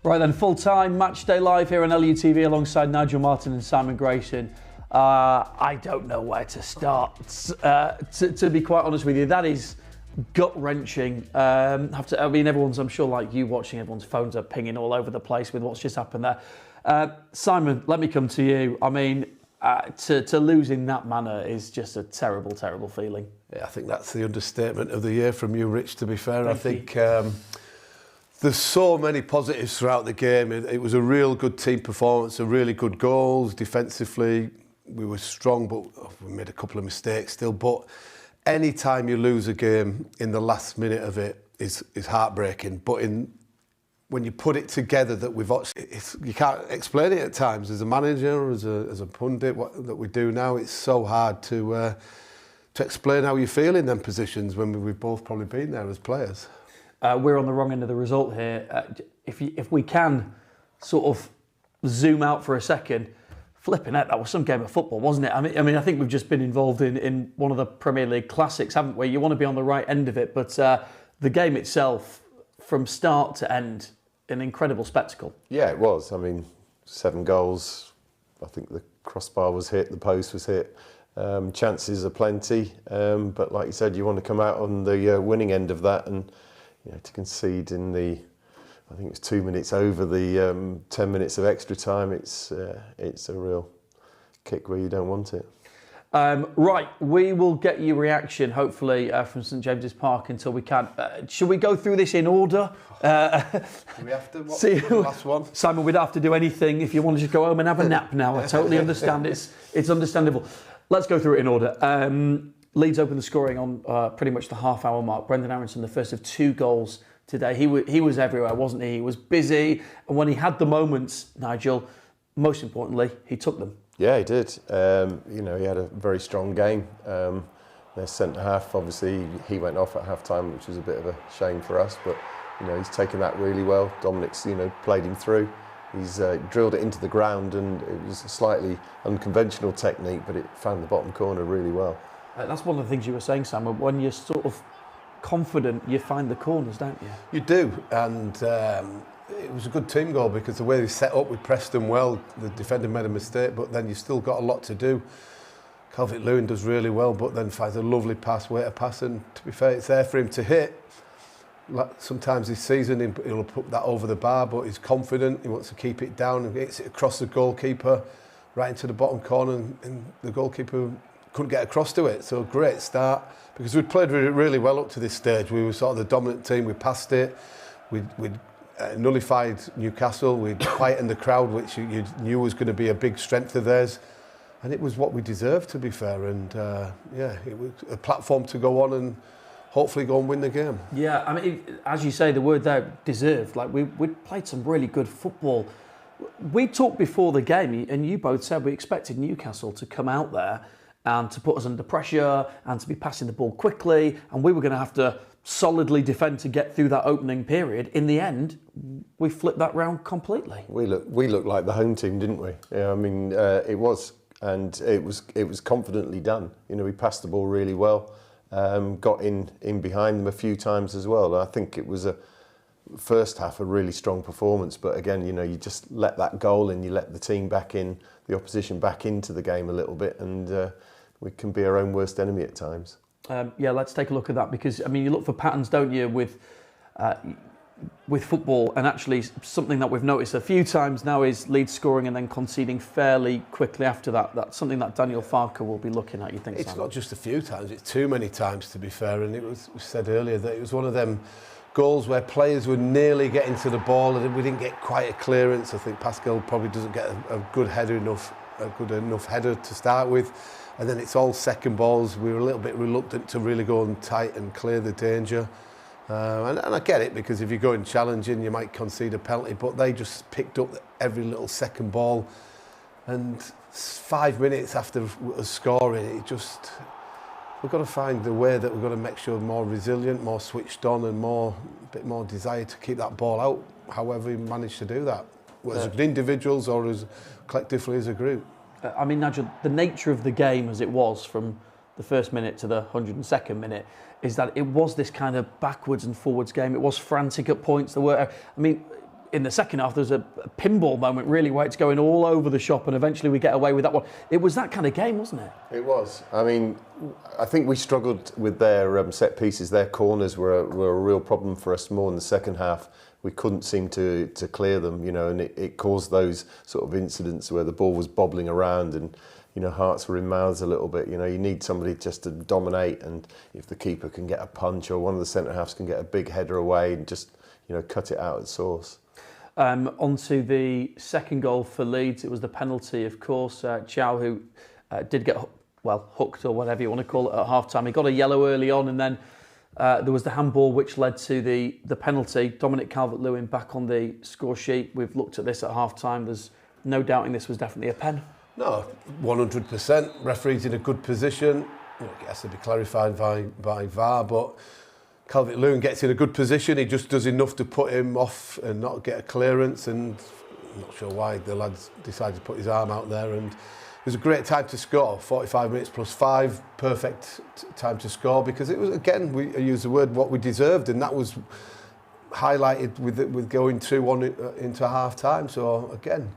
Right then, full-time Matchday live here on LUTV alongside Nigel Martin and Simon Grayson. I don't know where to start. To be quite honest with you, that is gut-wrenching. Everyone's, I'm sure, like you watching, everyone's phones are pinging all over the place with what's just happened there. Simon, let me come to you. I mean, to lose in that manner is just a terrible, terrible feeling. Yeah, I think that's the understatement of the year from you, Rich, to be fair. Thank I think there's so many positives throughout the game. It was a real good team performance, a really good goals. Defensively, we were strong, but we made a couple of mistakes still. But any time you lose a game in the last minute of it is heartbreaking. But when you put it together, that we've actually, you can't explain it at times. As a manager, as a pundit, that we do now, it's so hard to explain how you feel in them positions when we've both probably been there as players. We're on the wrong end of the result here. If we can sort of zoom out for a second, flipping out, that was some game of football, wasn't it? I mean, I think we've just been involved in one of the Premier League classics, haven't we? You want to be on the right end of it, but the game itself, from start to end, an incredible spectacle. Yeah, it was. I mean, 7 goals. I think the crossbar was hit, the post was hit. Chances are plenty, but like you said, you want to come out on the winning end of that, and to concede in the, I think it was 2 minutes over the 10 minutes of extra time. It's a real kick where you don't want it. Right, we will get your reaction, hopefully, from St James's Park until we can. Should we go through this in order? Do we have to? What's the last one? Simon, we'd have to do anything if you want to just go home and have a nap now. I totally understand. It's understandable. Let's go through it in order. Leeds opened the scoring on pretty much the half-hour mark. Brendan Aaronson, the first of 2 goals today. He was everywhere, wasn't he? He was busy, and when he had the moments, Nigel, most importantly, he took them. Yeah, he did. He had a very strong game. Their centre-half, obviously, he went off at half-time, which was a bit of a shame for us, but he's taken that really well. Dominic's, played him through. He's drilled it into the ground, and it was a slightly unconventional technique, but it found the bottom corner really well. That's one of the things you were saying, Sam. When you're sort of confident, you find the corners, don't you? You do, and it was a good team goal because the way they set up, we pressed them well. The defender made a mistake, but then you've still got a lot to do. Calvert-Lewin does really well, but then finds a lovely pass, way to pass, and to be fair, it's there for him to hit. Sometimes this season he'll put that over the bar, but he's confident, he wants to keep it down and gets it across the goalkeeper, right into the bottom corner, and the goalkeeper couldn't get across to it. So great start, because we'd played really well up to this stage. We were sort of the dominant team, we passed it, we'd nullified Newcastle, we'd quietened the crowd, which you knew was going to be a big strength of theirs, and it was what we deserved, to be fair. And it was a platform to go on and hopefully go and win the game. Yeah, I mean, as you say, the word there, deserved. Like, we'd played some really good football. We talked before the game, and you both said we expected Newcastle to come out there and to put us under pressure and to be passing the ball quickly, and we were going to have to solidly defend to get through that opening period. In the end, we flipped that round completely. We looked like the home team, didn't we? Yeah, I mean, it was, and it was confidently done. We passed the ball really well. Got in behind them a few times as well. I think it was a first half a really strong performance, but again, you just let that goal in, you let the team back in, the opposition back into the game a little bit, and we can be our own worst enemy at times. Let's take a look at that, because I mean, you look for patterns, don't you, with football, and actually something that we've noticed a few times now is Leeds scoring and then conceding fairly quickly after that. That's something that Daniel Farke will be looking at, you think? It's Simon? not just a few times, it's too many times, to be fair, and it was said earlier that it was one of them goals where players were nearly getting to the ball and we didn't get quite a clearance. I think Pascal probably doesn't get a good enough header to start with, and then it's all second balls. We were a little bit reluctant to really go and tight and clear the danger. And I get it, because if you're going challenging, you might concede a penalty, but they just picked up every little second ball. And 5 minutes after scoring, we've got to find the way that we've got to make sure more resilient, more switched on, and a bit more desire to keep that ball out, however we manage to do that, whether as individuals or as collectively as a group. I mean, Nigel, the nature of the game as it was from the first minute to the 102nd minute is that it was this kind of backwards and forwards game. It was frantic at points. in the second half, there's a pinball moment, really, where it's going all over the shop, and eventually we get away with that one. It was that kind of game, wasn't it? It was. I mean, I think we struggled with their set pieces. Their corners were a real problem for us more in the second half. We couldn't seem to clear them, and it caused those sort of incidents where the ball was bobbling around and, hearts were in mouths a little bit. You need somebody just to dominate, and if the keeper can get a punch or one of the centre-halves can get a big header away and just, cut it out at source. On to the second goal for Leeds. It was the penalty, of course. Chow, who did get, hooked or whatever you want to call it at half-time. He got a yellow early on, and then there was the handball which led to the penalty. Dominic Calvert-Lewin back on the score sheet. We've looked at this at half-time. There's no doubting this was definitely a pen. No, 100%. Referee's in a good position. It has to be clarified by VAR, but Calvert-Lewin gets in a good position. He just does enough to put him off and not get a clearance, and I'm not sure why the lads decided to put his arm out there. And it was a great time to score, 45 minutes plus 5, perfect time to score, because it was, again, we use the word, what we deserved, and that was highlighted with going 2-1 into half-time. So, again,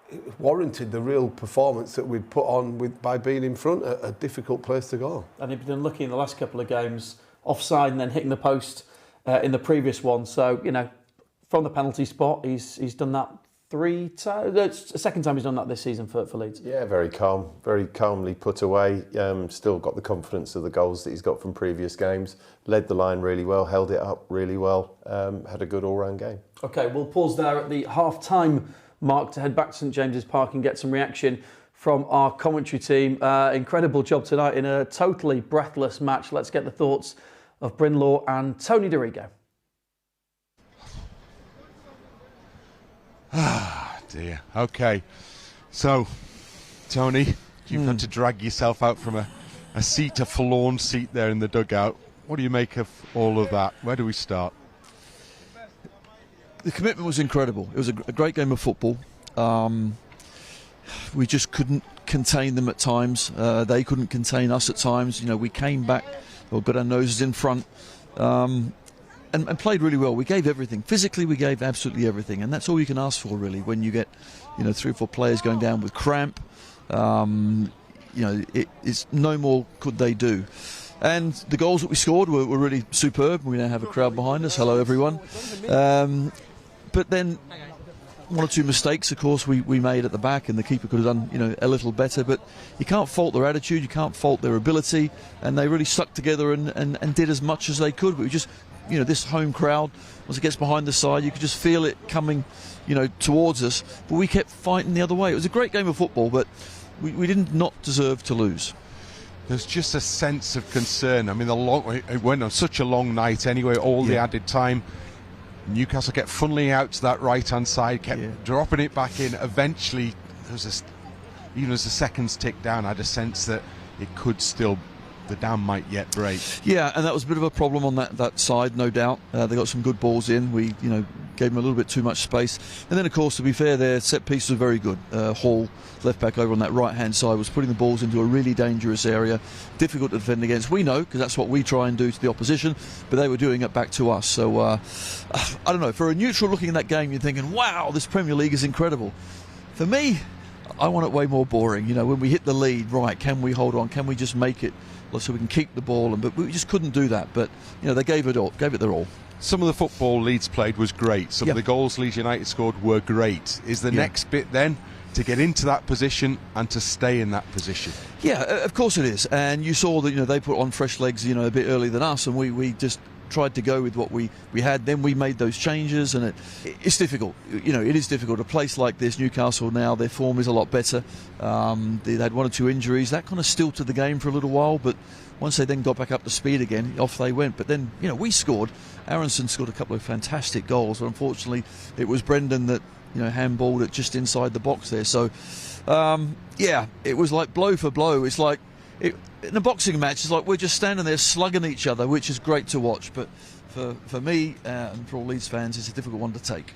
it warranted the real performance that we'd put on by being in front, a difficult place to go. And he'd been unlucky in the last couple of games, offside and then hitting the post in the previous one. So, from the penalty spot, he's done that 3 times. It's the second time he's done that this season for Leeds. Yeah, very calmly put away. Still got the confidence of the goals that he's got from previous games. Led the line really well, held it up really well. Had a good all-round game. OK, we'll pause there at the half-time mark to head back to St James's Park and get some reaction from our commentary team. Incredible job tonight in a totally breathless match. Let's get the thoughts of Bryn Law and Tony DeRigo. Ah, dear. OK, so, Tony, you've had to drag yourself out from a forlorn seat there in the dugout. What do you make of all of that? Where do we start? The commitment was incredible. It was a great game of football. We just couldn't contain them at times. They couldn't contain us at times. We came back, got our noses in front, and played really well. We gave everything. Physically, we gave absolutely everything, and that's all you can ask for, really, when you get, 3 or 4 players going down with cramp. It's no more could they do. And the goals that we scored were really superb. We now have a crowd behind us. Hello, everyone. But then 1 or 2 mistakes, of course, we made at the back, and the keeper could have done, a little better. But you can't fault their attitude, you can't fault their ability, and they really stuck together and did as much as they could. But we just, this home crowd, once it gets behind the side, you could just feel it coming, towards us. But we kept fighting the other way. It was a great game of football, but we did not deserve to lose. There's just a sense of concern. I mean, it went on such a long night anyway, all the added time. Newcastle kept funneling out to that right-hand side, kept dropping it back in. Eventually, even as the seconds ticked down, I had a sense that it could still, the dam might yet break. Yeah, and that was a bit of a problem on that side, no doubt. They got some good balls in. We, gave them a little bit too much space. And then, of course, to be fair, their set piece was very good. Hall, left back over on that right-hand side, was putting the balls into a really dangerous area, difficult to defend against. We know, because that's what we try and do to the opposition, but they were doing it back to us. So, I don't know, for a neutral looking at that game, you're thinking, wow, this Premier League is incredible. For me, I want it way more boring. When we hit the lead, right, can we hold on? Can we just make it so we can keep the ball? But we just couldn't do that. But, they gave it their all. Some of the football Leeds played was great. Some of the goals Leeds United scored were great. Is the next bit then to get into that position and to stay in that position? Yeah, of course it is. And you saw that they put on fresh legs a bit earlier than us, and we just tried to go with what we had. Then we made those changes, and it's difficult. It is difficult. A place like this, Newcastle, now their form is a lot better. They had 1 or 2 injuries that kind of stilted the game for a little while, but once they then got back up to speed again, off they went. But then we scored. Aaronson scored a couple of fantastic goals, but unfortunately it was Brendan that handballed it just inside the box there. So it was like blow for blow. It's like in a boxing match, it's like we're just standing there slugging each other, which is great to watch, but for me and for all Leeds fans, it's a difficult one to take.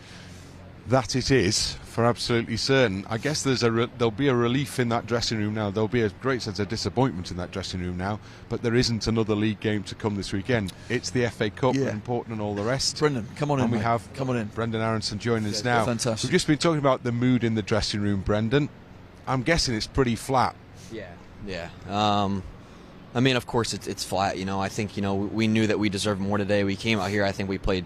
That it is, for absolutely certain. I guess there'll be a relief in that dressing room now. There'll be a great sense of disappointment in that dressing room now, but there isn't another league game to come this weekend. It's the FA Cup, important and all the rest. Brendan, come on in, and we have come on in. Brendan Aaronson joining us now. Fantastic. We've just been talking about the mood in the dressing room, Brendan. I'm guessing it's pretty flat. Yeah. I mean, of course, it's flat. I think we knew that we deserved more today. We came out here. I think we played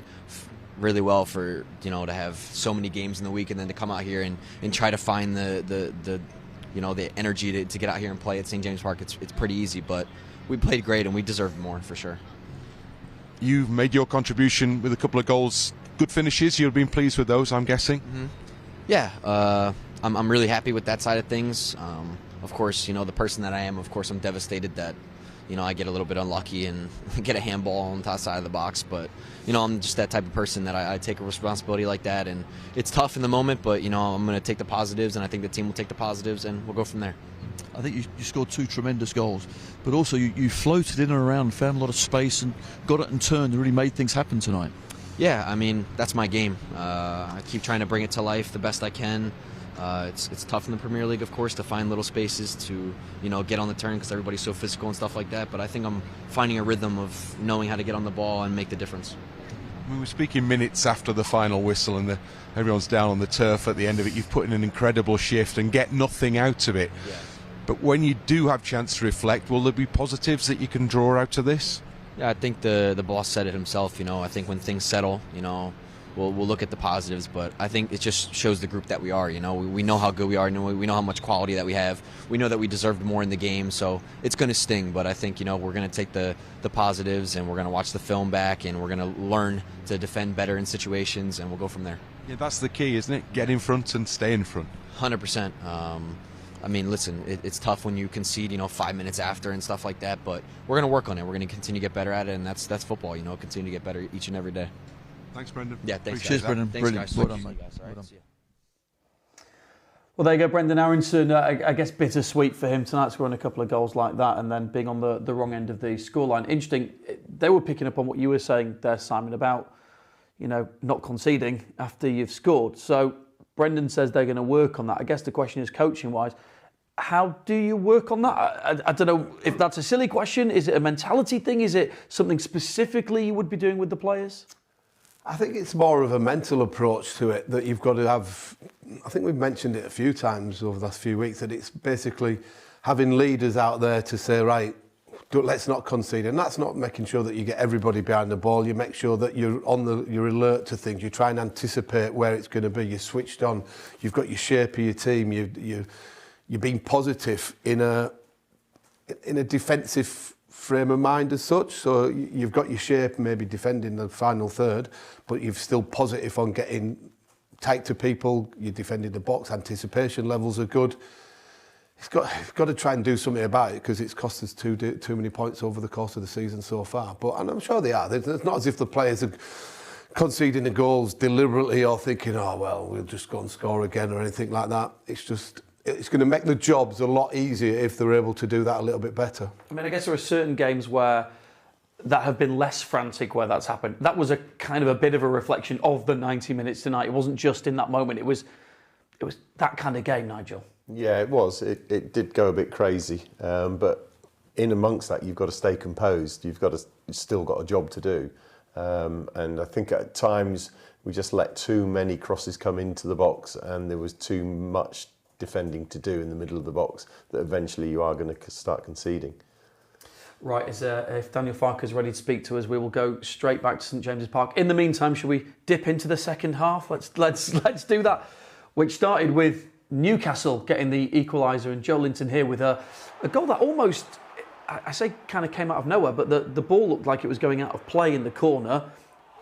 really well for to have so many games in the week, and then to come out here and try to find the energy to get out here and play at St. James Park. It's pretty easy, but we played great and we deserved more for sure. You've made your contribution with a couple of goals, good finishes. You've been pleased with those, I'm guessing. Mm-hmm. Yeah, I'm really happy with that side of things. Of course, the person that I am, of course, I'm devastated that I get a little bit unlucky and get a handball on the side of the box. But, I'm just that type of person that I take a responsibility like that. And it's tough in the moment, but, I'm going to take the positives, and I think the team will take the positives, and we'll go from there. I think you scored 2 tremendous goals, but also you floated in and around, found a lot of space, and got it and turned and really made things happen tonight. Yeah, I mean, that's my game. I keep trying to bring it to life the best I can. It's tough in the Premier League, of course, to find little spaces to, get on the turn because everybody's so physical and stuff like that. But I think I'm finding a rhythm of knowing how to get on the ball and make the difference. We were speaking minutes after the final whistle and everyone's down on the turf at the end of it. You've put in an incredible shift and get nothing out of it. Yeah. But when you do have a chance to reflect, will there be positives that you can draw out of this? Yeah, I think the boss said it himself. I think when things settle, we'll look at the positives, but I think it just shows the group that we are. We know how good we are, we know how much quality that we have. We know that we deserved more in the game, so it's going to sting, but I think we're going to take the positives, and we're going to watch the film back, and we're going to learn to defend better in situations, and we'll go from there. Yeah, that's the key, isn't it? Get in front and stay in front. 100%. I mean, listen, it's tough when you concede, 5 minutes after and stuff like that, but we're going to work on it. We're going to continue to get better at it, and that's football, continue to get better each and every day. Thanks, Brendan. Yeah, thanks, Cheers, guys. Brendan. Thanks, Brilliant. guys. Well done, mate. All right, Well see ya. Well, there you go, Brendan Aaronson. I guess bittersweet for him tonight, scoring a couple of goals like that and then being on the wrong end of the scoreline. Interesting. They were picking up on what you were saying there, Simon, about not conceding after you've scored. So Brendan says they're going to work on that. I guess the question is, coaching-wise, how do you work on that? I don't know if that's a silly question. Is it a mentality thing? Is it something specifically you would be doing with the players? I think it's more of a mental approach to it that you've got to have. I think we've mentioned it a few times over the last few weeks that it's basically having leaders out there to say, right, let's not concede. And that's not making sure that you get everybody behind the ball. You make sure that you're alert to things. You try and anticipate where it's going to be. You're switched on. You've got your shape of your team. You're being positive in a defensive frame of mind as such. So you've got your shape, maybe defending the final third, but you're still positive on getting tight to people. You're defending the box. Anticipation levels are good. It's got to try and do something about it because it's cost us too many points over the course of the season so far. And I'm sure they are. It's not as if the players are conceding the goals deliberately or thinking, oh, well, we'll just go and score again or anything like that. It's going to make the jobs a lot easier if they're able to do that a little bit better. I mean, I guess there are certain games where that have been less frantic where that's happened. That was a kind of a bit of a reflection of the 90 minutes tonight. It wasn't just in that moment. It was that kind of game, Nigel. Yeah, it was. It did go a bit crazy, but in amongst that, you've got to stay composed. You've still got a job to do, and I think at times we just let too many crosses come into the box, and there was too much defending to do in the middle of the box that eventually you are going to start conceding. Right, if Daniel Farker's ready to speak to us, we will go straight back to St James's Park. In the meantime, should we dip into the second half? Let's do that. Which started with Newcastle getting the equaliser and Joe Linton here with a goal that almost, I say kind of came out of nowhere, but the ball looked like it was going out of play in the corner.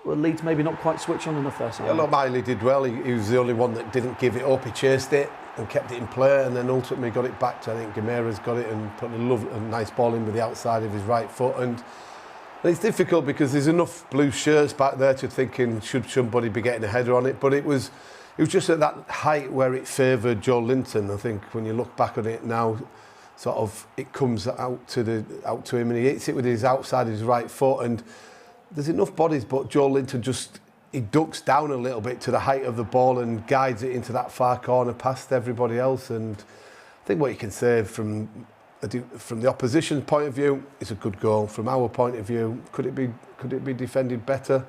Well, Leeds maybe not quite switch on enough there. Yeah, look, Miley did well. He was the only one that didn't give it up. He chased it and kept it in play, and then ultimately got it back to, I think, Gamera's got it and put a nice ball in with the outside of his right foot. And it's difficult because there's enough blue shirts back there to thinking, should somebody be getting a header on it? But it was just at that height where it favoured Joe Linton. I think when you look back at it now, sort of it comes out to him and he hits it with his outside of his right foot, and there's enough bodies, but Joe Linton just he ducks down a little bit to the height of the ball and guides it into that far corner past everybody else. And I think what you can say from the opposition's point of view, it's a good goal. From our point of view, could it be defended better?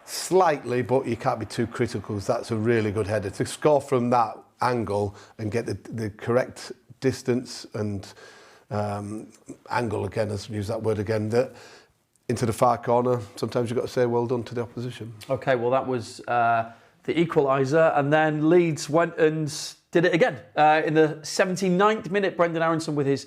Slightly, but you can't be too critical because that's a really good header. To score from that angle and get the correct distance and angle again, let's use that word again, into the far corner, sometimes you've got to say well done to the opposition. OK, well, that was the equaliser, and then Leeds went and did it again. In the 79th minute, Brendan Aaronson with his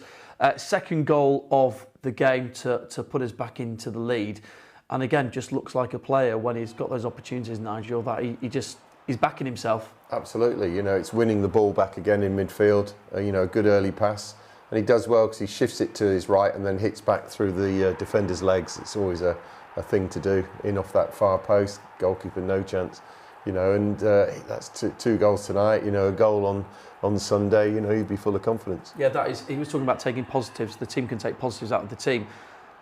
second goal of the game to put us back into the lead. And again, just looks like a player when he's got those opportunities, Nigel, that he's backing himself. Absolutely, it's winning the ball back again in midfield, a good early pass. And he does well because he shifts it to his right and then hits back through the defender's legs. It's always a thing to do, in off that far post, goalkeeper no chance. And that's two goals tonight, a goal on Sunday, he'd be full of confidence. Yeah, he was talking about taking positives. The team can take positives out of the team.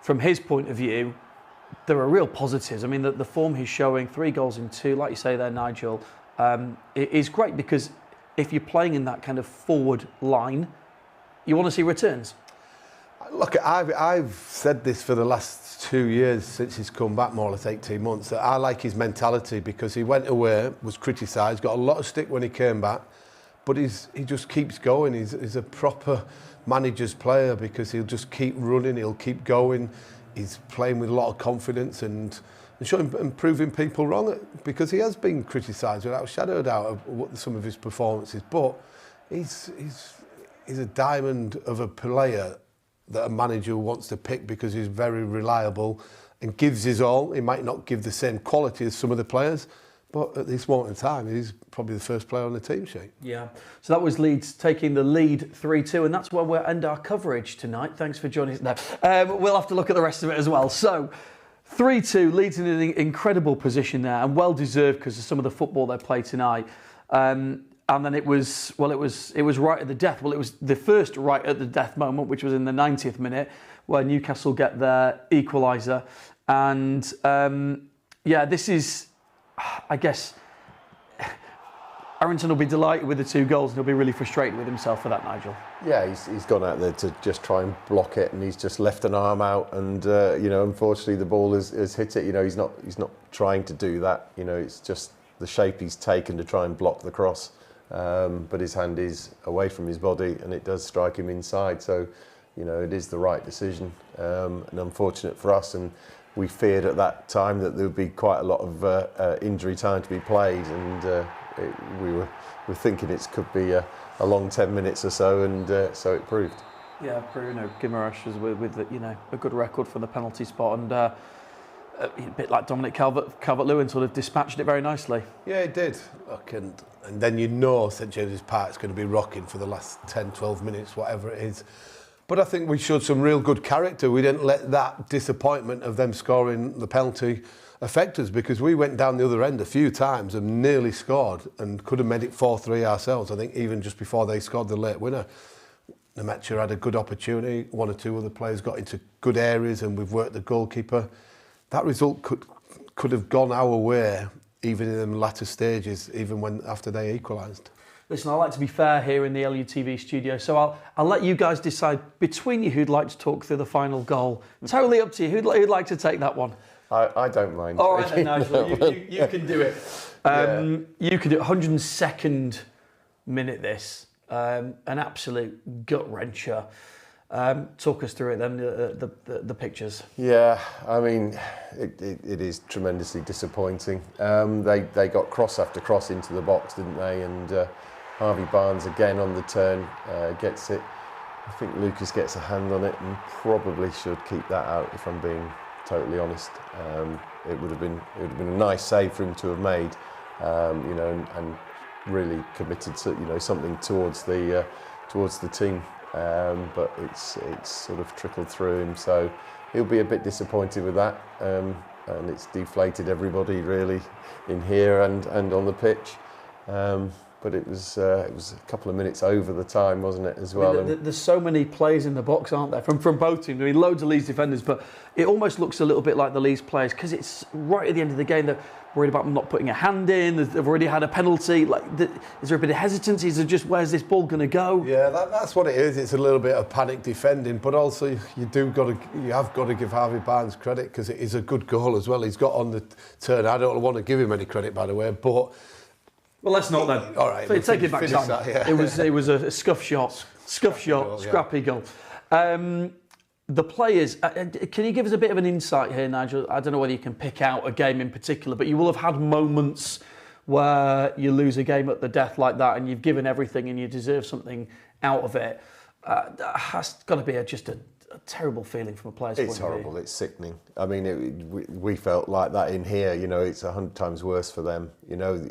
From his point of view, there are real positives. I mean, the form he's showing, 3 goals in 2, like you say there, Nigel, it is great because if you're playing in that kind of forward line, you want to see returns. Look, I've said this for the last 2 years since he's come back, more or less 18 months, that I like his mentality because he went away, was criticised, got a lot of stick when he came back, but he just keeps going. He's a proper manager's player because he'll just keep running, he'll keep going. He's playing with a lot of confidence and showing and proving people wrong because he has been criticised without a shadow of doubt of some of his performances. But he's a diamond of a player that a manager wants to pick because he's very reliable and gives his all. He might not give the same quality as some of the players, but at this moment in time, he's probably the first player on the team sheet. Yeah. So that was Leeds taking the lead 3-2, and that's where we'll end our coverage tonight. Thanks for joining us. No, we'll have to look at the rest of it as well. So 3-2, Leeds in an incredible position there, and well deserved because of some of the football they played tonight. And then it was right at the death. Well, it was the first right at the death moment, which was in the 90th minute, where Newcastle get their equaliser. And this is, I guess, Aaronson will be delighted with the 2 goals and he'll be really frustrated with himself for that, Nigel. Yeah, he's gone out there to just try and block it, and he's just left an arm out, and unfortunately the ball has hit it. He's not trying to do that. It's just the shape he's taken to try and block the cross, but his hand is away from his body and it does strike him inside. So, it is the right decision, and unfortunate for us. And we feared at that time that there would be quite a lot of injury time to be played, and we were thinking it could be a long 10 minutes or so, and so it proved. Yeah, Bruno Guimaraes was with a good record for the penalty spot, and a bit like Dominic Calvert-Lewin sort of dispatched it very nicely. Yeah, it did. Look, and then St James's Park's going to be rocking for the last 10, 12 minutes, whatever it is. But I think we showed some real good character. We didn't let that disappointment of them scoring the penalty affect us, because we went down the other end a few times and nearly scored and could have made it 4-3 ourselves. I think even just before they scored the late winner, Nemecha had a good opportunity. 1 or 2 other players got into good areas, and we've worked the goalkeeper. That result could have gone our way even in the latter stages, even after they equalised. Listen, I like to be fair here in the LUTV studio, so I'll let you guys decide between you who'd like to talk through the final goal. Totally up to you. Who'd like to take that one? I don't mind. All right then, Nigel, you can do it. You can do it. 102nd minute this. An absolute gut-wrencher. Talk us through it then, the pictures. Yeah, I mean, it is tremendously disappointing. They got cross after cross into the box, didn't they? And Harvey Barnes again on the turn, gets it. I think Lucas gets a hand on it and probably should keep that out, if I'm being totally honest. It would have been a nice save for him to have made, and really committed to something towards the team. But it's sort of trickled through him, so he'll be a bit disappointed with that, and it's deflated everybody really in here and on the pitch. but it was a couple of minutes over the time, wasn't it, as well? There's so many players in the box, aren't there, from both teams? I mean, loads of Leeds defenders, but it almost looks a little bit like the Leeds players, because it's right at the end of the game. They're worried about them not putting a hand in. They've already had a penalty. Is there a bit of hesitancy? Is it just, where's this ball going to go? Yeah, that's what it is. It's a little bit of panic defending, but also you have got to give Harvey Barnes credit, because it is a good goal as well. He's got on the turn. I don't want to give him any credit, by the way, but. Well, let's not then. All right, take it back, Sam. Yeah. It was a scrappy goal. The players, can you give us a bit of an insight here, Nigel? I don't know whether you can pick out a game in particular, but you will have had moments where you lose a game at the death like that, and you've given everything and you deserve something out of it. That has got to be just a terrible feeling from a player's point of view. It's horrible. It's sickening. I mean, we felt like that in here. You know, it's 100 times worse for them. You know,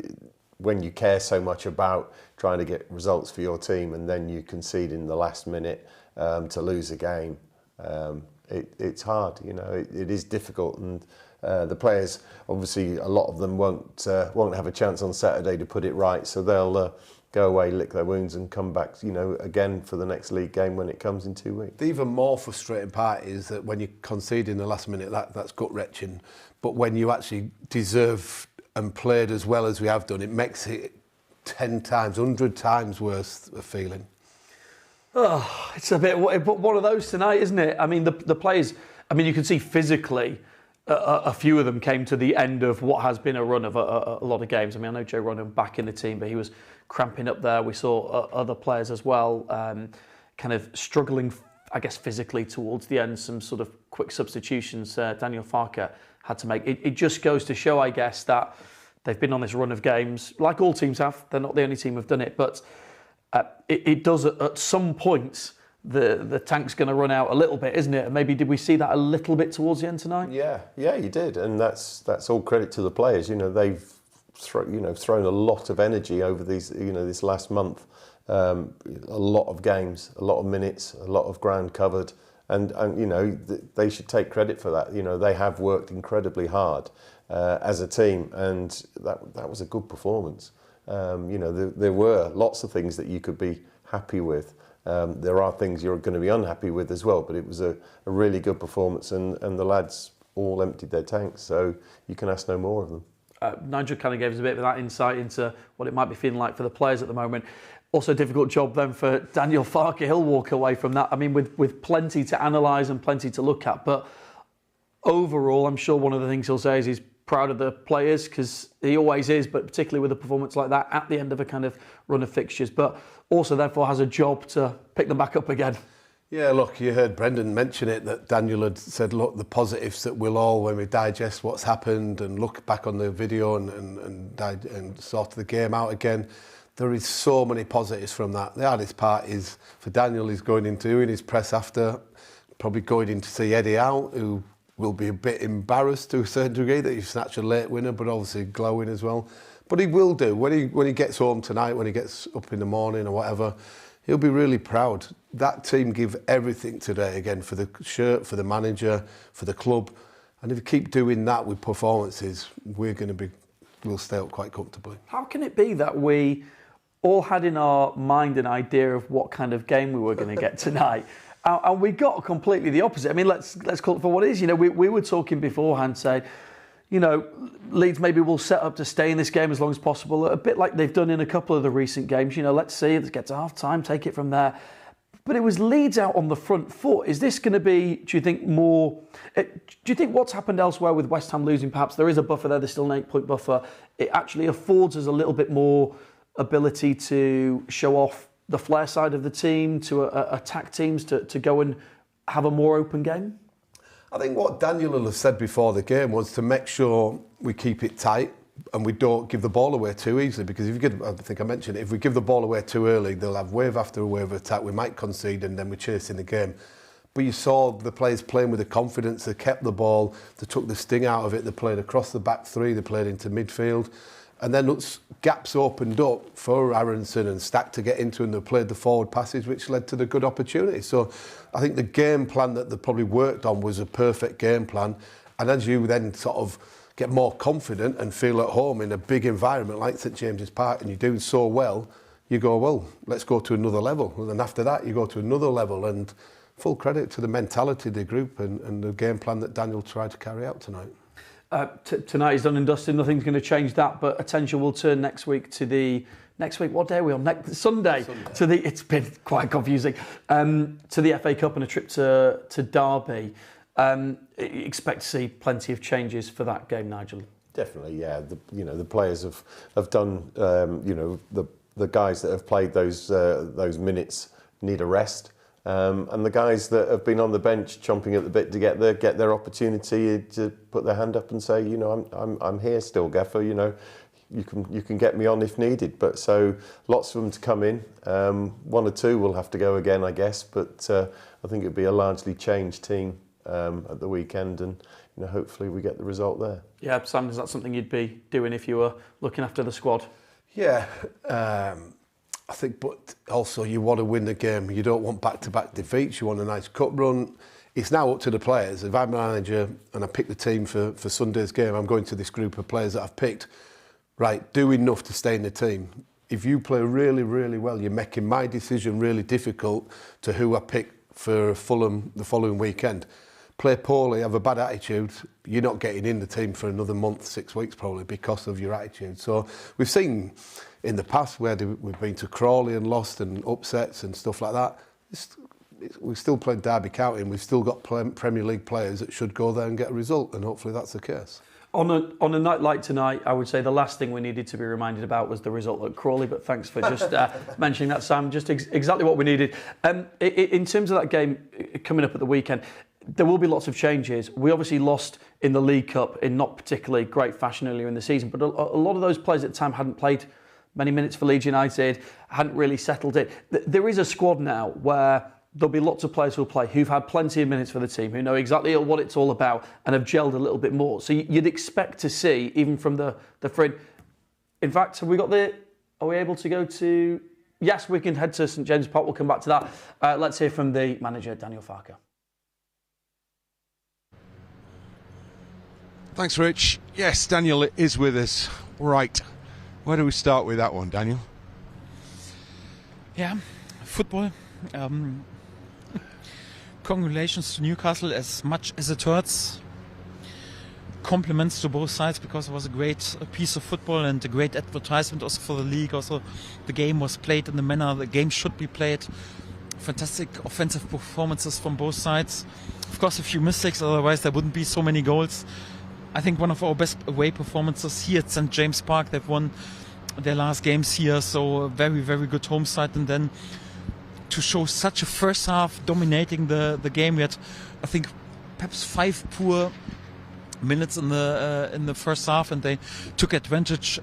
when you care so much about trying to get results for your team, and then you concede in the last minute to lose a game, it's hard. You know, it is difficult, and the players, obviously, a lot of them won't have a chance on Saturday to put it right, so they'll go away, lick their wounds, and come back, you know, again for the next league game when it comes in 2 weeks. The even more frustrating part is that when you concede in the last minute, that's gut-wrenching. But when you actually deserve and played as well as we have done, it makes it 10 times, 100 times worse a feeling. Oh, it's a bit one of those tonight, isn't it? I mean, the players, I mean, you can see physically a few of them came to the end of what has been a run of a lot of games. I mean, I know Joe Ronan back in the team, but he was cramping up there. We saw other players as well kind of struggling, I guess, physically towards the end. Some sort of quick substitutions Daniel Farke had to make. It just goes to show, I guess, that they've been on this run of games, like all teams have. They're not the only team who've done it, but it does at some point. The tank's going to run out a little bit, isn't it? Maybe did we see that a little bit towards the end tonight? Yeah, you did, and that's all credit to the players. You know, they've thrown a lot of energy over this last month. A lot of games, a lot of minutes, a lot of ground covered, and you know they should take credit for that. You know, they have worked incredibly hard as a team, and that was a good performance. You know, there were lots of things that you could be happy with. There are things you're going to be unhappy with as well, but it was a really good performance, and the lads all emptied their tanks, so you can ask no more of them. Nigel kind of gave us a bit of that insight into what it might be feeling like for the players at the moment. Also a difficult job then for Daniel Farke. He'll walk away from that, I mean, with plenty to analyse and plenty to look at, but overall, I'm sure one of the things he'll say is he's proud of the players, because he always is, but particularly with a performance like that at the end of a kind of run of fixtures, but also therefore has a job to pick them back up again. Yeah, look, you heard Brendan mention it, that Daniel had said, look, the positives that we'll all, when we digest what's happened and look back on the video and sort the game out again, there is so many positives from that. The hardest part is for Daniel, he's going into in his press after, probably going in to see Eddie out, who will be a bit embarrassed to a certain degree that he snatched a late winner, but obviously glowing as well. But he will do. When he gets home tonight, when he gets up in the morning or whatever, he'll be really proud. That team give everything today, again, for the shirt, for the manager, for the club. And if we keep doing that with performances, we'll stay up quite comfortably. How can it be that we all had in our mind an idea of what kind of game we were going to get tonight? And we got completely the opposite. I mean, let's call it for what it is. You know, we were talking beforehand, saying, you know, Leeds maybe will set up to stay in this game as long as possible, a bit like they've done in a couple of the recent games. You know, let's see, let's get to half time, take it from there. But it was Leeds out on the front foot. Is this going to be, do you think, more... Do you think what's happened elsewhere with West Ham losing, perhaps there is a buffer there, there's still an 8-point buffer, it actually affords us a little bit more ability to show off the flair side of the team, to attack teams, to go and have a more open game? I think what Daniel will have said before the game was to make sure we keep it tight and we don't give the ball away too easily, because I think I mentioned it, if we give the ball away too early, they'll have wave after wave of attack, we might concede and then we're chasing the game. But you saw the players playing with the confidence, they kept the ball, they took the sting out of it, they played across the back three, they played into midfield. And then gaps opened up for Aaronson and Stack to get into, and they played the forward passes, which led to the good opportunity. So I think the game plan that they probably worked on was a perfect game plan. And as you then sort of get more confident and feel at home in a big environment like St James's Park, and you're doing so well, you go, well, let's go to another level. And then after that, you go to another level. And full credit to the mentality of the group and the game plan that Daniel tried to carry out tonight. Tonight is done and dusted. Nothing's going to change that. But attention will turn next week to the... Next week, what day are we on? Sunday. To the... It's been quite confusing. To the FA Cup and a trip to Derby. Expect to see plenty of changes for that game, Nigel. Definitely, yeah. The players have done. The guys that have played those minutes need a rest, and the guys that have been on the bench chomping at the bit to get their opportunity to put their hand up and say, I'm here still, Gaffer. You can get me on if needed. But so lots of them to come in. One or two will have to go again, I guess. But I think it'll be a largely changed team at the weekend, and hopefully we get the result there. Yeah, Sam, is that something you'd be doing if you were looking after the squad? Yeah, I think, but also you want to win the game. You don't want back-to-back defeats. You want a nice cup run. It's now up to the players. If I'm a manager and I pick the team for Sunday's game, I'm going to this group of players that I've picked. Right, do enough to stay in the team. If you play really, really well, you're making my decision really difficult to who I pick for Fulham the following weekend. Play poorly, have a bad attitude, you're not getting in the team for another month, 6 weeks probably, because of your attitude. So we've seen in the past where we've been to Crawley and lost and upsets and stuff like that. We're still playing Derby County and we've still got Premier League players that should go there and get a result, and hopefully that's the case. On a night like tonight, I would say the last thing we needed to be reminded about was the result at Crawley, but thanks for just mentioning that, Sam. Just exactly what we needed. In terms of that game coming up at the weekend, there will be lots of changes. We obviously lost in the League Cup in not particularly great fashion earlier in the season, but a lot of those players at the time hadn't played many minutes for Leeds United, hadn't really settled in. There is a squad now where there'll be lots of players who'll play, who've had plenty of minutes for the team, who know exactly what it's all about and have gelled a little bit more. So you'd expect to see, even from the front. In fact, are we able to go to... Yes, we can head to St James's Park. We'll come back to that. Let's hear from the manager, Daniel Farke. Thanks, Rich. Yes, Daniel is with us. Right. Where do we start with that one, Daniel? Yeah, football. Congratulations to Newcastle, as much as it hurts. Compliments to both sides, because it was a great piece of football and a great advertisement also for the league. Also, the game was played in the manner the game should be played. Fantastic offensive performances from both sides. Of course, a few mistakes, otherwise there wouldn't be so many goals. I think one of our best away performances here at St James Park. They've won their last games here, so a very, very good home side. And then to show such a first half dominating the game, we had, I think, perhaps 5 poor minutes in the first half, and they took advantage,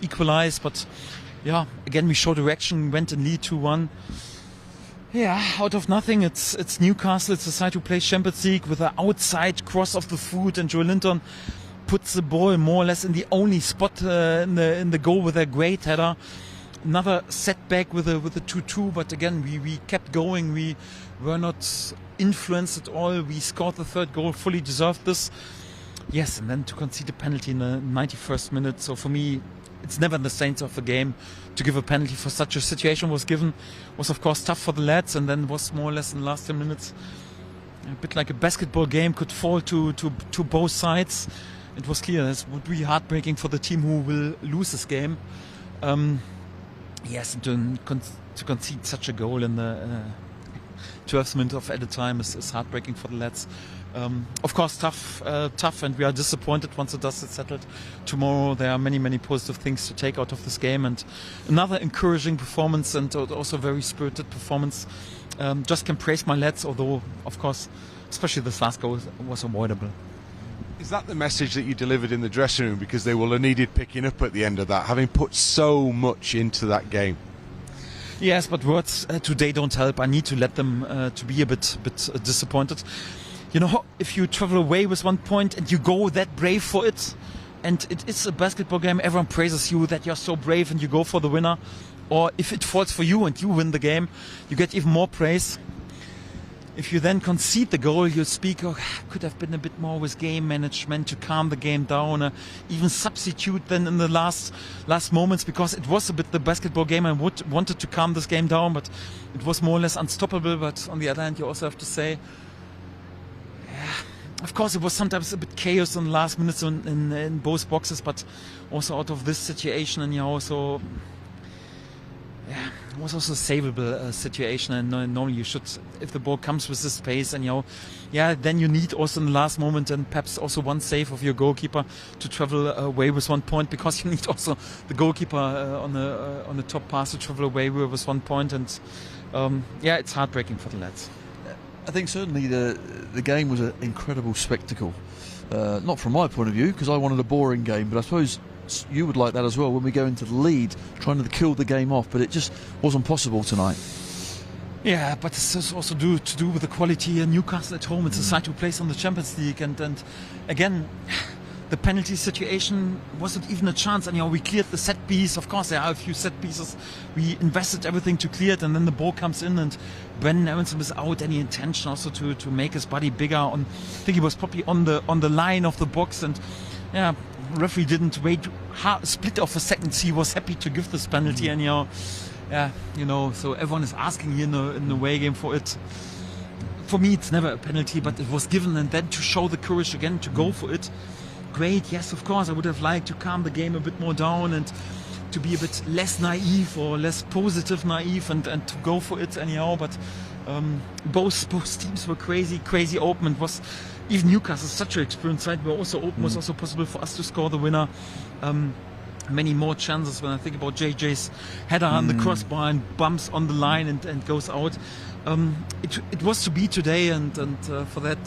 equalized. But yeah, again we showed direction, went in lead 2-1. Yeah, out of nothing, it's Newcastle. It's a side who plays Champions League with an outside cross of the foot, and Joe Linton puts the ball more or less in the only spot in the goal with a great header. Another setback with a 2-2, but again we kept going. We were not influenced at all. We scored the third goal, fully deserved this. Yes, and then to concede a penalty in the 91st minute. So for me, it's never in the sense of the game to give a penalty for such a situation was of course tough for the lads, and then was more or less in the last 10 minutes a bit like a basketball game could fall to both sides. It was clear this would be heartbreaking for the team who will lose this game. Yes, and to concede such a goal in the 12th minute of added time is heartbreaking for the lads. Of course, tough, and we are disappointed once the dust is settled. Tomorrow there are many, many positive things to take out of this game, and another encouraging performance, and also very spirited performance. Just can praise my lads, although, of course, especially this last goal was avoidable. Is that the message that you delivered in the dressing room? Because they will have needed picking up at the end of that, having put so much into that game. Yes, but words today don't help. I need to let them to be a bit disappointed. You know, if you travel away with 1 point and you go that brave for it, and it is a basketball game, everyone praises you that you're so brave and you go for the winner. Or if it falls for you and you win the game, you get even more praise. if you then concede the goal, you speak, could have been a bit more with game management to calm the game down, even substitute then in the last moments, because it was a bit the basketball game. I wanted to calm this game down, but it was more or less unstoppable. But on the other hand, you also have to say, of course, it was sometimes a bit chaos in the last minutes in both boxes, but also out of this situation, and also. Yeah, it was also a savable situation, and normally you should, if the ball comes with this pace, and then you need also in the last moment, and perhaps also one save of your goalkeeper to travel away with 1 point, because you need also the goalkeeper on the top pass to travel away with 1 point, and it's heartbreaking for the lads. I think certainly the game was an incredible spectacle. Not from my point of view, because I wanted a boring game, but I suppose you would like that as well when we go into the lead, trying to kill the game off, but it just wasn't possible tonight. Yeah, but this is also to do with the quality in Newcastle at home. It's a side who plays on the Champions League, and again, the penalty situation wasn't even a chance. And we cleared the set piece. Of course, there are a few set pieces. We invested everything to clear it, and then the ball comes in, and Aaronson without any intention also to make his body bigger. I think he was probably on the line of the box, and referee didn't wait a split of a second. He was happy to give this penalty, and so everyone is asking here in the away game for it. For me, it's never a penalty, but it was given, and then to show the courage again to go for it. Great, yes, of course, I would have liked to calm the game a bit more down and to be a bit less naive or less positive naive and to go for it anyhow. But both teams were crazy open. It was even Newcastle, such an experienced side, were also open. Was also possible for us to score the winner. Many more chances when I think about JJ's header on the crossbar and bumps on the line and goes out. It was to be today, and for that,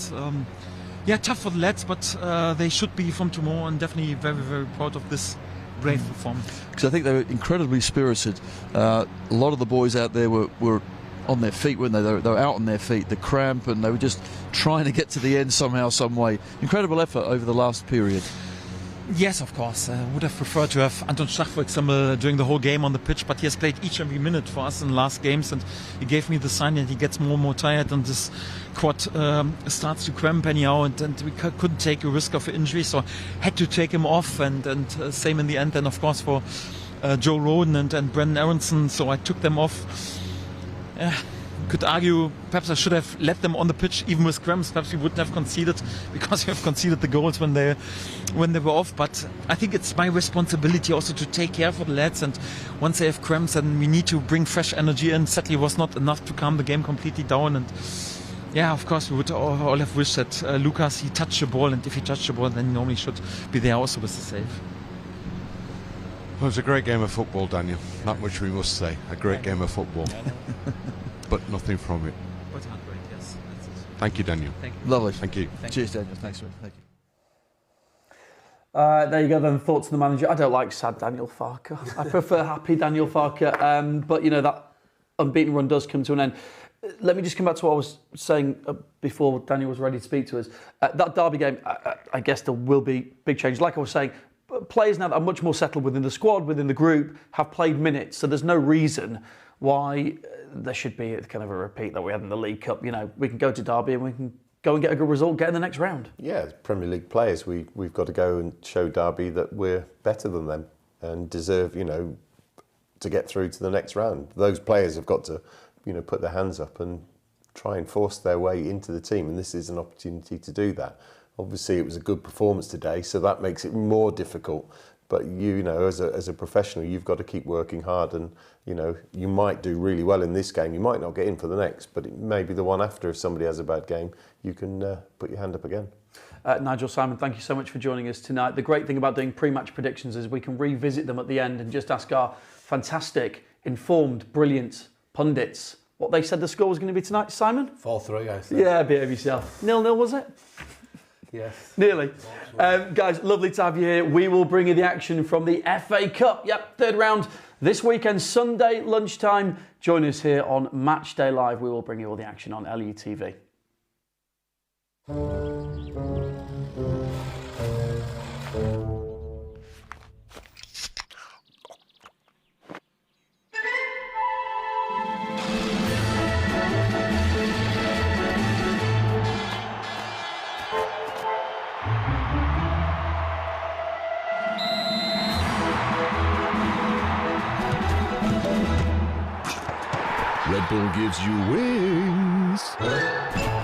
tough for the lads, but they should be from tomorrow, and definitely very, very proud of this brave performance. Because I think they were incredibly spirited. A lot of the boys out there were on their feet, weren't they? They were out on their feet, the cramp, and they were just trying to get to the end somehow, some way. Incredible effort over the last period. Yes, of course. I would have preferred to have Anton Stach, for example, during the whole game on the pitch, but he has played each and every minute for us in the last games, and he gave me the sign that he gets more and more tired, and this quad starts to cramp anyhow, and we couldn't take a risk of injury, so had to take him off, and same in the end, and of course for Joe Roden and Brendan Aaronson, so I took them off. Could argue perhaps I should have let them on the pitch even with cramps. Perhaps we wouldn't have conceded, because we have conceded the goals when they were off. But I think it's my responsibility also to take care for the lads, and once they have cramps, then we need to bring fresh energy in. Sadly, it was not enough to calm the game completely down, and of course we would all have wished that Lucas, he touched the ball, and if he touched the ball, then he normally should be there also with the save. Well, it was a great game of football, Daniel. That much we must say. A great game of football. But nothing from it. But heartbreak, yes. That's it. Thank you, Daniel. Thank you. Lovely. Thank you. Cheers, Daniel. Thanks, man. Thank you. There you go then, thoughts on the manager. I don't like sad Daniel Farke. I prefer happy Daniel Farke. But that unbeaten run does come to an end. Let me just come back to what I was saying before Daniel was ready to speak to us. That derby game, I guess there will be big changes. Like I was saying, players now that are much more settled within the squad, within the group, have played minutes. So there's no reason why there should be kind of a repeat that we had in the League Cup. We can go to Derby and we can go and get a good result, get in the next round. Yeah, as Premier League players, we've got to go and show Derby that we're better than them and deserve, to get through to the next round. Those players have got to, put their hands up and try and force their way into the team, and this is an opportunity to do that. Obviously, it was a good performance today, so that makes it more difficult. But as a professional, you've got to keep working hard, and you might do really well in this game. You might not get in for the next, but it may be the one after. If somebody has a bad game, you can put your hand up again. Nigel, Simon, thank you so much for joining us tonight. The great thing about doing pre-match predictions is we can revisit them at the end and just ask our fantastic, informed, brilliant pundits what they said the score was going to be tonight. Simon? 4-3, I think. Yeah, behave yourself. 0-0, was it? Yes. Nearly. Guys, lovely to have you here. We will bring you the action from the FA Cup. Yep, third round this weekend, Sunday lunchtime. Join us here on Matchday Live. We will bring you all the action on LUTV. Red Bull gives you wings.